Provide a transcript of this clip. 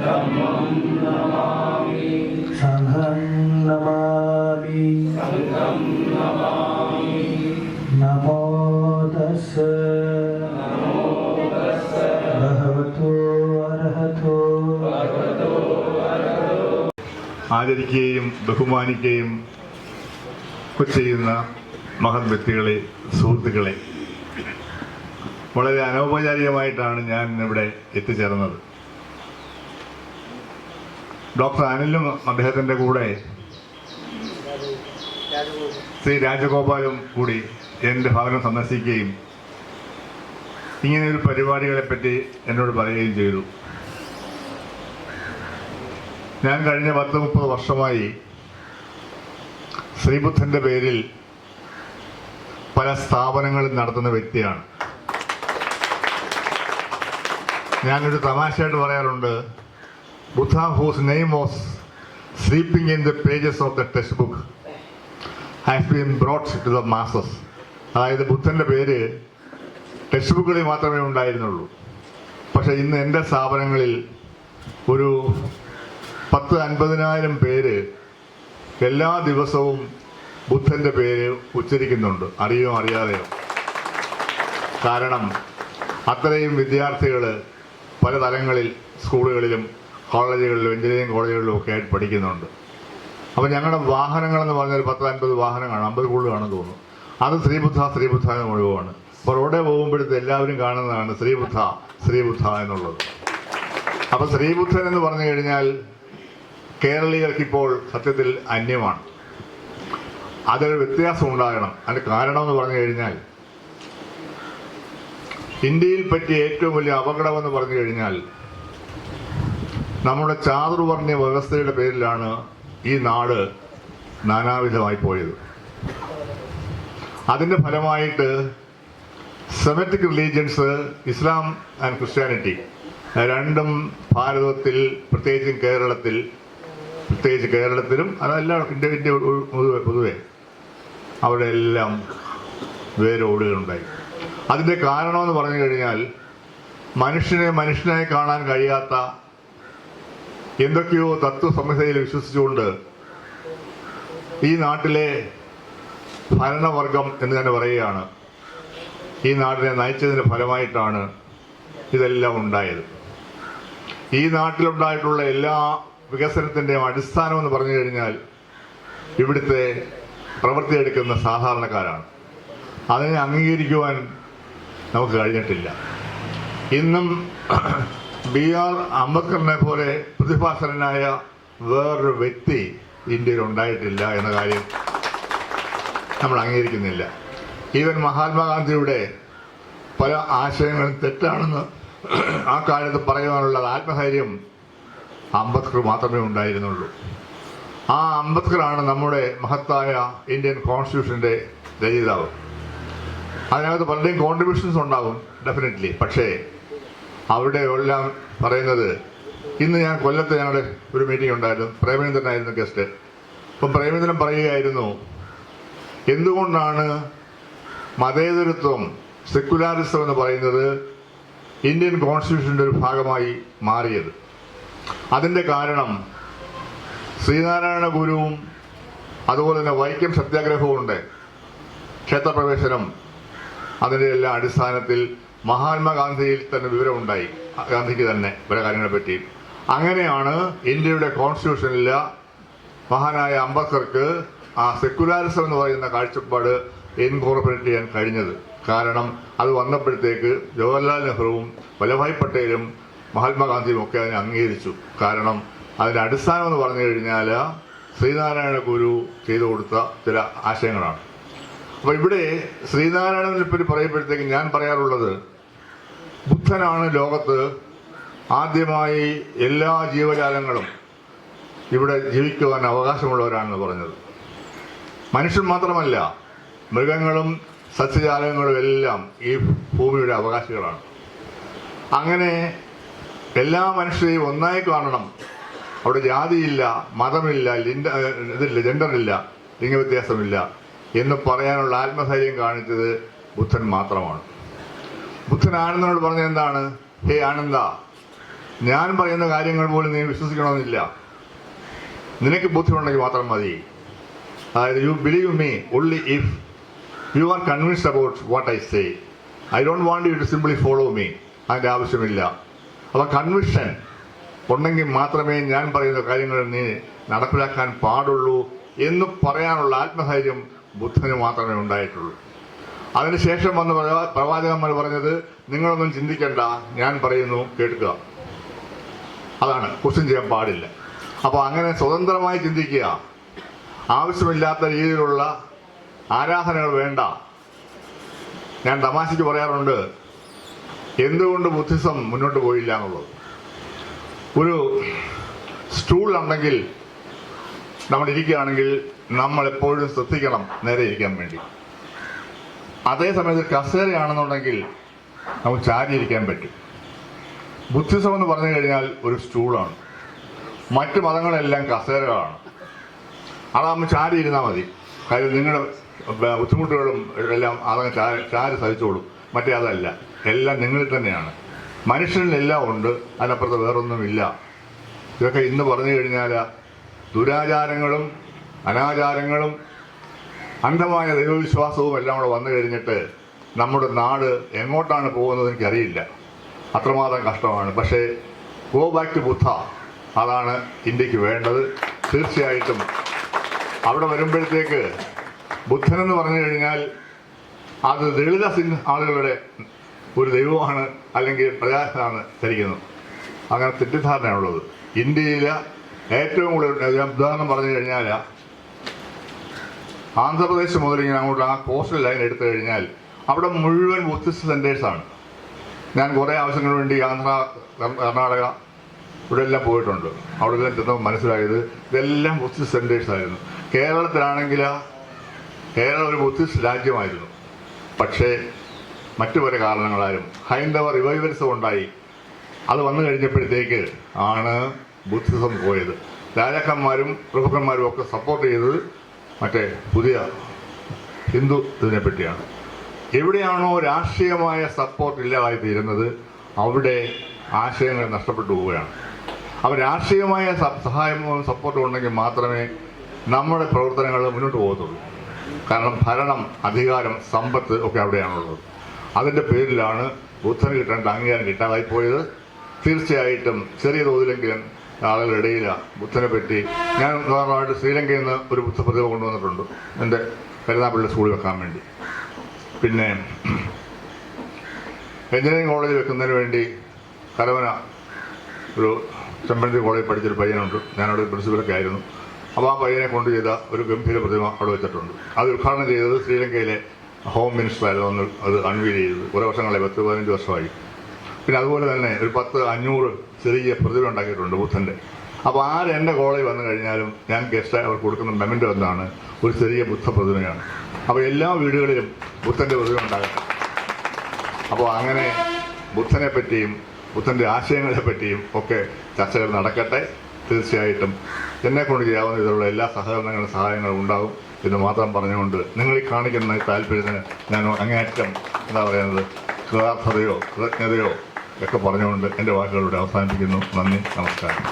സംഘം നമാമി. നമോ തസ്സ ഭഗവതോ അർഹതോ. ആദരിക്കുകയും ബഹുമാനിക്കുകയും ചെയ്യുന്ന മഹത് വ്യക്തികളെ, സുഹൃത്തുക്കളെ, വളരെ അനൗപചാരികമായിട്ടാണ് ഞാൻ ഇവിടെ എത്തിച്ചേർന്നത്. ഡോക്ടർ അനിലും അദ്ദേഹത്തിൻ്റെ കൂടെ ശ്രീ രാജഗോപാലും കൂടി എൻ്റെ ഭവനം സന്ദർശിക്കുകയും ഇങ്ങനെയൊരു പരിപാടികളെപ്പറ്റി എന്നോട് പറയുകയും ചെയ്തു. ഞാൻ കഴിഞ്ഞ 10-30 വർഷമായി ശ്രീബുദ്ധൻ്റെ പേരിൽ പല സ്ഥാപനങ്ങളും നടത്തുന്ന വ്യക്തിയാണ്. ഞാനൊരു തമാശയായിട്ട് പറയാറുണ്ട്, ബുദ്ധ whose name was sleeping in the pages of the textbook has been brought to the masses. അതായത് ബുദ്ധൻ്റെ പേര് ടെക്സ്റ്റ് ബുക്കുകളിൽ മാത്രമേ ഉണ്ടായിരുന്നുള്ളൂ. പക്ഷേ ഇന്ന് എൻ്റെ സ്ഥാപനങ്ങളിൽ ഒരു 10-50,000 പേര് എല്ലാ ദിവസവും ബുദ്ധൻ്റെ പേര് ഉച്ചരിക്കുന്നുണ്ട്, അറിയോ അറിയാതെയോ. കാരണം അത്രയും വിദ്യാർത്ഥികൾ പല തലങ്ങളിൽ സ്കൂളുകളിലും കോളേജുകളിലും എഞ്ചിനീയറിംഗ് കോളേജുകളിലും ഒക്കെ ആയിട്ട് പഠിക്കുന്നുണ്ട്. അപ്പോൾ ഞങ്ങളുടെ വാഹനങ്ങളെന്ന് പറഞ്ഞാൽ 10-50 വാഹനങ്ങളാണ്, 50 കൂടുതലാണെന്ന് തോന്നുന്നു. അത് ശ്രീബുദ്ധ എന്ന് മുഴുവനാണ്. അപ്പോൾ റോഡേ പോകുമ്പോഴത്തെ എല്ലാവരും കാണുന്നതാണ് ശ്രീബുദ്ധ എന്നുള്ളത്. അപ്പോൾ ശ്രീബുദ്ധൻ എന്ന് പറഞ്ഞു കഴിഞ്ഞാൽ കേരളീയർക്കിപ്പോൾ സത്യത്തിൽ അന്യമാണ്. അതൊരു വ്യത്യാസം ഉണ്ടാകണം. അതിന് കാരണമെന്ന് പറഞ്ഞു കഴിഞ്ഞാൽ ഇന്ത്യയിൽ പറ്റിയ ഏറ്റവും വലിയ അപകടമെന്ന് പറഞ്ഞു കഴിഞ്ഞാൽ നമ്മുടെ ചാതുർവർണ്ണ വ്യവസ്ഥയുടെ പേരിലാണ് ഈ നാട് നാനാവിധമായി പോയത്. അതിൻ്റെ ഫലമായിട്ട് Semitic religions, Islam and Christianity രണ്ടും ഭാരതത്തിൽ പ്രത്യേകിച്ച് കേരളത്തിലും അതല്ല ഇന്ത്യ പൊതുവെ അവിടെ എല്ലാം വേരോടുകയുണ്ടായി. അതിൻ്റെ കാരണമെന്ന് പറഞ്ഞു കഴിഞ്ഞാൽ മനുഷ്യനായി കാണാൻ കഴിയാത്ത എന്തൊക്കെയോ തത്വസംഹിതയിൽ വിശ്വസിച്ചുകൊണ്ട് ഈ നാട്ടിലെ ഭരണവർഗം എന്ന് തന്നെ പറയുകയാണ്, ഈ നാടിനെ നയിച്ചതിൻ്റെ ഫലമായിട്ടാണ് ഇതെല്ലാം ഉണ്ടായത്. ഈ നാട്ടിലുണ്ടായിട്ടുള്ള എല്ലാ വികസനത്തിൻ്റെയും അടിസ്ഥാനം എന്ന് പറഞ്ഞു കഴിഞ്ഞാൽ ഇവിടുത്തെ പ്രവൃത്തിയെടുക്കുന്ന സാധാരണക്കാരാണ്. അതിനെ അംഗീകരിക്കുവാൻ നമുക്ക് കഴിഞ്ഞിട്ടില്ല. ഇന്നും BR അംബേദ്കറിനെ പോലെ പ്രതിഭാസനായ വേറൊരു വ്യക്തി ഇന്ത്യയിൽ ഉണ്ടായിട്ടില്ല എന്ന കാര്യം നമ്മൾ അംഗീകരിക്കുന്നില്ല. ഈവൻ മഹാത്മാഗാന്ധിയുടെ പല ആശയങ്ങളും തെറ്റാണെന്ന് ആ കാലത്ത് പറയുവാനുള്ള ആത്മധൈര്യം അംബേദ്കർ മാത്രമേ ഉണ്ടായിരുന്നുള്ളൂ. ആ അംബേദ്കറാണ് നമ്മുടെ മഹത്തായ ഇന്ത്യൻ കോൺസ്റ്റിറ്റ്യൂഷൻ്റെ രചയിതാവ്. അതിനകത്ത് പലരുടെയും കോൺട്രിബ്യൂഷൻസ് ഉണ്ടാകും ഡെഫിനറ്റ്ലി. പക്ഷേ അവിടെ എല്ലാം പറയുന്നത്, ഇന്ന് ഞാൻ കൊല്ലത്ത് ഞങ്ങളുടെ ഒരു മീറ്റിംഗ് ഉണ്ടായിരുന്നു, പ്രേമചന്ദ്രനായിരുന്നു ഗസ്റ്റ്. അപ്പം പ്രേമചന്ദ്രൻ പറയുകയായിരുന്നു, എന്തുകൊണ്ടാണ് മതേതരത്വം, സെക്കുലാരിസം എന്ന് പറയുന്നത് ഇന്ത്യൻ കോൺസ്റ്റിറ്റ്യൂഷൻ്റെ ഒരു ഭാഗമായി മാറിയത്. അതിൻ്റെ കാരണം ശ്രീനാരായണ ഗുരുവും അതുപോലെ തന്നെ വൈക്കം സത്യാഗ്രഹവും ഉണ്ട്, ക്ഷേത്രപ്രവേശനം, അതിൻ്റെ എല്ലാ അടിസ്ഥാനത്തിൽ മഹാത്മാഗാന്ധിയിൽ തന്നെ വിവരമുണ്ടായി, ഗാന്ധിക്ക് തന്നെ പല കാര്യങ്ങളെപ്പറ്റി. അങ്ങനെയാണ് ഇന്ത്യയുടെ കോൺസ്റ്റിറ്റ്യൂഷനിൽ മഹാനായ അംബേദ്കർക്ക് ആ സെക്കുലാരിസം എന്ന് പറയുന്ന കാഴ്ചപ്പാട് ഇൻകോർപ്പറേറ്റ് ചെയ്യാൻ കഴിഞ്ഞത്. കാരണം അത് വന്നപ്പോഴത്തേക്ക് ജവഹർലാൽ നെഹ്റുവും വല്ലഭായ് പട്ടേലും മഹാത്മാഗാന്ധിയും ഒക്കെ അതിനെ അംഗീകരിച്ചു. കാരണം അതിൻ്റെ അടിസ്ഥാനം എന്ന് പറഞ്ഞു കഴിഞ്ഞാൽ ശ്രീനാരായണ ഗുരു ചെയ്തു കൊടുത്ത ചില ആശയങ്ങളാണ്. അപ്പോൾ ഇവിടെ ശ്രീനാരായണനെ പറ്റി പറയുമ്പോഴത്തേക്ക് ഞാൻ പറയാറുള്ളത്, ബുദ്ധനാണ് ലോകത്ത് ആദ്യമായി എല്ലാ ജീവജാലങ്ങളും ഇവിടെ ജീവിക്കുവാൻ അവകാശമുള്ളവരാണെന്ന് പറഞ്ഞത്. മനുഷ്യൻ മാത്രമല്ല, മൃഗങ്ങളും സസ്യജാലങ്ങളും എല്ലാം ഈ ഭൂമിയുടെ അവകാശികളാണ്. അങ്ങനെ എല്ലാ മനുഷ്യരെയും ഒന്നായി കാണണം. അവിടെ ജാതിയില്ല, മതമില്ല, ജെൻഡറില്ല, ലിംഗവ്യത്യാസമില്ല എന്ന് പറയാനുള്ള ആത്മധൈര്യം കാണിച്ചത് ബുദ്ധൻ മാത്രമാണ്. ബുദ്ധൻ ആനന്ദനോട് പറഞ്ഞത് എന്താണ്? ഹേ ആനന്ദ, ഞാൻ പറയുന്ന കാര്യങ്ങൾ പോലും നീ വിശ്വസിക്കണമെന്നില്ല. നിനക്ക് ബുദ്ധിമുണ്ടെങ്കിൽ മാത്രം മതി. അതായത് you believe me only if you are convinced about what I say. I don't want you to simply follow me. അതിൻ്റെ ആവശ്യമില്ല. അപ്പം കൺവിക്ഷൻ ഉണ്ടെങ്കിൽ മാത്രമേ ഞാൻ പറയുന്ന കാര്യങ്ങൾ നീ നടപ്പിലാക്കാൻ പാടുള്ളൂ എന്ന് പറയാനുള്ള ആത്മധൈര്യം ബുദ്ധന് മാത്രമേ ഉണ്ടായിട്ടുള്ളൂ. അതിനുശേഷം വന്ന് പ്രവാചകന്മാർ പറഞ്ഞത്, നിങ്ങളൊന്നും ചിന്തിക്കേണ്ട, ഞാൻ പറയുന്നു കേൾക്കുക. അതാണ്, ക്വസ്റ്റ്യൻ ചെയ്യാൻ പാടില്ല. അപ്പോൾ അങ്ങനെ സ്വതന്ത്രമായി ചിന്തിക്കുക. ആവശ്യമില്ലാത്ത രീതിയിലുള്ള ആരാധനകൾ വേണ്ട. ഞാൻ തമാശയ്ക്ക് പറയാറുണ്ട്, എന്തുകൊണ്ട് ബുദ്ധിസം മുന്നോട്ട് പോയില്ല എന്നുള്ളത്. ഒരു സ്റ്റൂൾ ഉണ്ടെങ്കിൽ നമ്മൾ ഇരിക്കുകയാണെങ്കിൽ നമ്മൾ എപ്പോഴും ശ്രദ്ധിക്കണം നേരെ ഇരിക്കാൻ വേണ്ടി. അതേസമയത്ത് കസേരയാണെന്നുണ്ടെങ്കിൽ നമുക്ക് ചാരിയിരിക്കാൻ പറ്റും. ബുദ്ധിസം എന്ന് പറഞ്ഞു കഴിഞ്ഞാൽ ഒരു സ്റ്റൂളാണ്. മറ്റ് മതങ്ങളെല്ലാം കസേരകളാണ്. അതാകുമ്പോൾ ചാരി ഇരുന്നാൽ മതി. കാര്യം നിങ്ങളുടെ ബുദ്ധിമുട്ടുകളും എല്ലാം അതങ്ങ് ചാരി സഹിച്ചോളും. മറ്റേ അതല്ല, എല്ലാം നിങ്ങളിൽ തന്നെയാണ്. മനുഷ്യനിലെല്ലാം ഉണ്ട്, അതിനപ്പുറത്ത് വേറൊന്നുമില്ല. ഇതൊക്കെ ഇന്ന് പറഞ്ഞു കഴിഞ്ഞാൽ ദുരാചാരങ്ങളും അനാചാരങ്ങളും അന്ധമായ ദൈവവിശ്വാസവും എല്ലാം കൂടെ വന്നു കഴിഞ്ഞിട്ട് നമ്മുടെ നാട് എങ്ങോട്ടാണ് പോകുന്നത് എനിക്കറിയില്ല. അത്രമാത്രം കഷ്ടമാണ്. പക്ഷേ ഗോ ബാക്ക് ടു ബുദ്ധ, അതാണ് ഇന്ത്യക്ക് വേണ്ടത്. തീർച്ചയായിട്ടും അവിടെ വരുമ്പോഴത്തേക്ക് ബുദ്ധനെന്ന് പറഞ്ഞു കഴിഞ്ഞാൽ അത് ദളിത ആളുകളുടെ ഒരു ദൈവമാണ്, അല്ലെങ്കിൽ പ്രജാസനാണ് ധരിക്കുന്നത്. അങ്ങനെ തെറ്റിദ്ധാരണയുള്ളത്. ഇന്ത്യയിലെ ഏറ്റവും കൂടുതൽ ഉദാഹരണം പറഞ്ഞു കഴിഞ്ഞാൽ ആന്ധ്രാപ്രദേശ് മുതൽ ഇങ്ങനെ അങ്ങോട്ട് ആ കോസ്റ്റൽ ലൈൻ എടുത്തു കഴിഞ്ഞാൽ അവിടെ മുഴുവൻ ബുദ്ധിസ്റ്റ് സെൻറ്റേഴ്സാണ്. ഞാൻ കുറേ ആവശ്യങ്ങൾക്ക് വേണ്ടി ആന്ധ്ര, കർണാടക ഇവിടെ എല്ലാം പോയിട്ടുണ്ട്. അവിടെ എല്ലാം ചെന്നപ്പോൾ മനസ്സിലായത് ഇതെല്ലാം ബുദ്ധിസ്റ്റ് സെൻറ്റേഴ്സായിരുന്നു. കേരളത്തിലാണെങ്കിൽ കേരളം ഒരു ബുദ്ധിസ്റ്റ് രാജ്യമായിരുന്നു. പക്ഷേ മറ്റു പല കാരണങ്ങളാലും ഹൈന്ദവ റിവൈവൽസം ഉണ്ടായി. അത് വന്നു കഴിഞ്ഞപ്പോഴത്തേക്ക് ആണ് ബുദ്ധിസം പോയത്. രാജാക്കന്മാരും പ്രഭുക്കന്മാരും ഒക്കെ സപ്പോർട്ട് ചെയ്തത് മറ്റേ പുതിയ ഹിന്ദു ഇതിനെപ്പറ്റിയാണ്. എവിടെയാണോ രാഷ്ട്രീയമായ സപ്പോർട്ട് ഇല്ലാതായി തീരുന്നത് അവിടെ ആശയങ്ങൾ നഷ്ടപ്പെട്ടു പോവുകയാണ്. അപ്പോൾ രാഷ്ട്രീയമായ സഹായവും സപ്പോർട്ടും ഉണ്ടെങ്കിൽ മാത്രമേ നമ്മുടെ പ്രവർത്തനങ്ങൾ മുന്നോട്ട് പോകത്തുള്ളൂ. കാരണം ഭരണം, അധികാരം, സമ്പത്ത് ഒക്കെ അവിടെയാണുള്ളത്. അതിൻ്റെ പേരിലാണ് ബുദ്ധന് കിട്ടേണ്ട അംഗീകാരം കിട്ടാതായി പോയത്. തീർച്ചയായിട്ടും ചെറിയ തോതിലെങ്കിലും ആളുകളുടെ ഇടയിൽ ബുദ്ധനെ പറ്റി ഞാൻ ഉദാഹരണമായിട്ട് ശ്രീലങ്കയിൽ നിന്ന് ഒരു ബുദ്ധ പ്രതിമ കൊണ്ടുവന്നിട്ടുണ്ട് എൻ്റെ കരുനാഗപ്പള്ളി സ്കൂളിൽ വെക്കാൻ വേണ്ടി. പിന്നെ എഞ്ചിനീയറിംഗ് കോളേജിൽ വെക്കുന്നതിന് വേണ്ടി കരവന ഒരു ചെമ്പഴന്തി കോളേജിൽ പഠിച്ചൊരു പയ്യനുണ്ട്. ഞാനവിടെ പ്രിൻസിപ്പലൊക്കെ ആയിരുന്നു. അപ്പോൾ ആ പയ്യനെ കൊണ്ട് ചെയ്ത ഒരു ഗംഭീര പ്രതിമ അവിടെ വെച്ചിട്ടുണ്ട്. അത് ഉദ്ഘാടനം ചെയ്തത് ശ്രീലങ്കയിലെ ഹോം മിനിസ്റ്ററായിരുന്നു. അന്ന് അത് അൺവീൽ ചെയ്തത് കുറേ വർഷങ്ങളായി, 10-15 വർഷമായി. പിന്നെ അതുപോലെ തന്നെ ഒരു 10-500 ചെറിയ പ്രതിമ ഉണ്ടാക്കിയിട്ടുണ്ട് ബുദ്ധൻ്റെ. അപ്പോൾ എൻ്റെ കോളേജിൽ വന്നു കഴിഞ്ഞാലും ഞാൻ ഗസ്റ്റായി അവർക്ക് കൊടുക്കുന്ന മെമൻറ്റോ എന്നാണ് ഒരു ചെറിയ ബുദ്ധ പ്രതിമയാണ്. അപ്പോൾ എല്ലാ വീടുകളിലും ബുദ്ധൻ്റെ പ്രതിമ ഉണ്ടാകട്ടെ. അപ്പോൾ അങ്ങനെ ബുദ്ധനെ പറ്റിയും ബുദ്ധൻ്റെ ആശയങ്ങളെ പറ്റിയും ഒക്കെ ചർച്ചകൾ നടക്കട്ടെ. തീർച്ചയായിട്ടും എന്നെക്കൊണ്ട് ചെയ്യാവുന്ന ഇതിലുള്ള എല്ലാ സഹകരണങ്ങളും സഹായങ്ങളും ഉണ്ടാകും എന്ന് മാത്രം പറഞ്ഞുകൊണ്ട് നിങ്ങൾ ഈ കാണിക്കുന്ന താല്പര്യത്തിന് ഞാൻ അങ്ങേയറ്റം എന്താ പറയുന്നത് കൃതാർത്ഥതയോ കൃതജ്ഞതയോ ഒക്കെ പറഞ്ഞുകൊണ്ട് എൻ്റെ വാക്കുകളിലൂടെ അവസാനിപ്പിക്കുന്നു. നന്ദി, നമസ്കാരം.